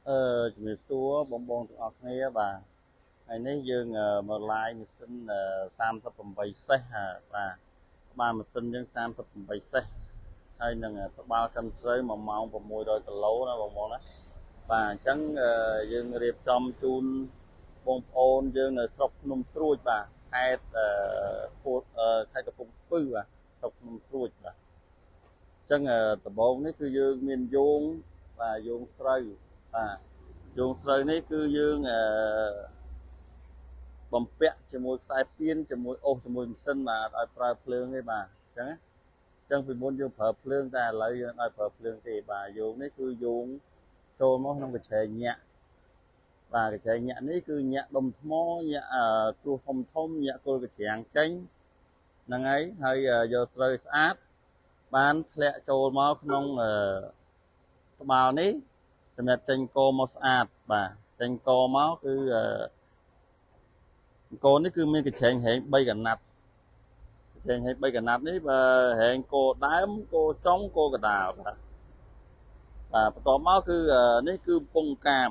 ជំរាបសួរបងប្អូនទាំងអស់គ្នាបាទហើយនេះយើងមក live ម៉ាស៊ីន38សេសបាទក្បាលម៉ាស៊ីនយើង38សេសហើយនឹងត្បាល់កិនស្រូវ1ម៉ោង600គីឡូណាបងប្អូនណាបាទអញ្ចឹងយើងរៀបចំជូនបងប្អូនយើងនៅស្រុកភ្នំស្រួចបាទខេត្តខេត្តកំពង់ស្ពឺបាទស្រុកភ្នំស្រួចបាទអញ្ចឹងដំបូងនេះគឺយើងមានយោងបាទយោងស្រូវបាទយោងស្រូវនេះគឺយើងបំពាក់ជាមួយខ្សែពានជាមួយអូសជាមួយម៉ាស៊ីនបាទឲ្យប្រើភ្លើងទេបាទអញ្ចឹងពីមុនយើងប្រើភ្លើងតែឥឡូវយើងឲ្យប្រើភ្លើងទេបាទយោងនេះគឺយោងចូលមកក្នុងកញ្ឆេងញាក់បាទកញ្ឆេងញាក់នេះគឺញាក់ដុំថ្មញាក់គ្រួសធំញាក់គល់កញ្ច្រាំងចេញហ្នឹងហើយយកស្រូវស្អាតបានធ្លាក់ចូលមកក្នុងត្បាល់នេះសម្រាប់ចេញកមកស្អាតបាទចេញកមកគឺកូននេះគឺមានកញ្ឆេងហែង3កណាត់កញ្ឆេងហែង3កណាត់នេះបើហែងគោដើមគោចុងគោកដាលបាទបន្ទាប់មកគឺនេះគឺពងកាម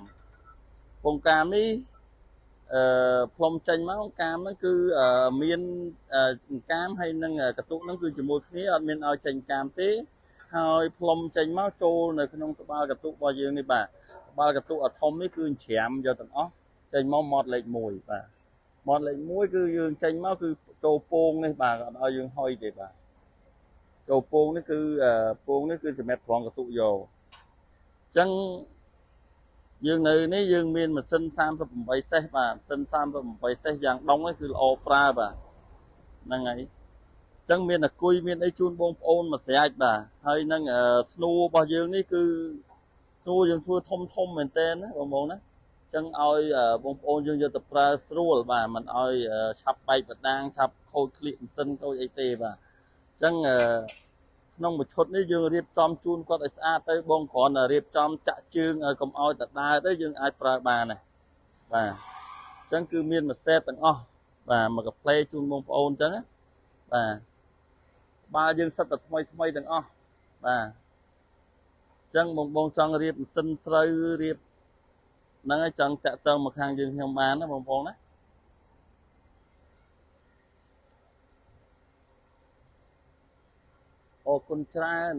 នេះផ្លុំចេញមកកាមហ្នឹងគឺមានកាមហើយនឹងកតុកហ្នឹងគឺជាមួយគ្នាអត់មានឲ្យចេញកាមទេហើយផ្លុំចេញមកចូលនៅក្នុងត្បាល់កតុករបស់យើងនេះបាទត្បាល់កតុកអាធំនេះគឺច្រាមយកទាំងអស់ចេញមកម៉ត់លេខ1បាទម៉ត់លេខ1គឺយើងចេញមកគឺចូលពងនេះបាទអត់ឲ្យយើងហុយទេបាទចូលពងនេះគឺពងនេះគឺសម្រាប់ត្រង់កតុកយកអញ្ចឹងយើងនៅនេះយើងមានម៉ាស៊ីន38សេសបាទម៉ាស៊ីន38សេសយ៉ាងដុងនេះគឺល្អប្រើបាទហ្នឹងហើយអញ្ចឹងមានអាគុយមានអីជូនបងប្អូនមួយស្រេចបាទហើយនឹងស្នូរបស់យើងនេះគឺស្នូយើងធ្វើធំមែនតើណាបងប្អូនណាអញ្ចឹងឲ្យបងប្អូនយើងយកទៅប្រើស្រួលបាទមិនឲ្យឆាប់បែកបដាងឆាប់ខូចក្លៀកម៉ាស៊ីនខូចអីទេបាទអញ្ចឹងក្នុងមួយឈុតនេះយើងរៀបចំជូនគាត់ឲ្យស្អាតទៅបងគ្រាន់តែរៀបចំចាក់ជើងឲ្យកុំឲ្យដដើរទៅយើងអាចប្រើបានដែរបាទអញ្ចឹងគឺមានមួយសេតទាំងអស់បាទមកកាផ្លេជូនបងប្អូនអញ្ចឹងណាបាទបើយើងសិតតែថ្មីទាំងអស់បាទអញ្ចឹងបងចង់រៀបម៉ាស៊ីនស្រូវរៀបហ្នឹងហើយចង់តាក់ទងមកខាងយើងខ្ញុំបានណាបងប្អូនណាអរគុណច្រើន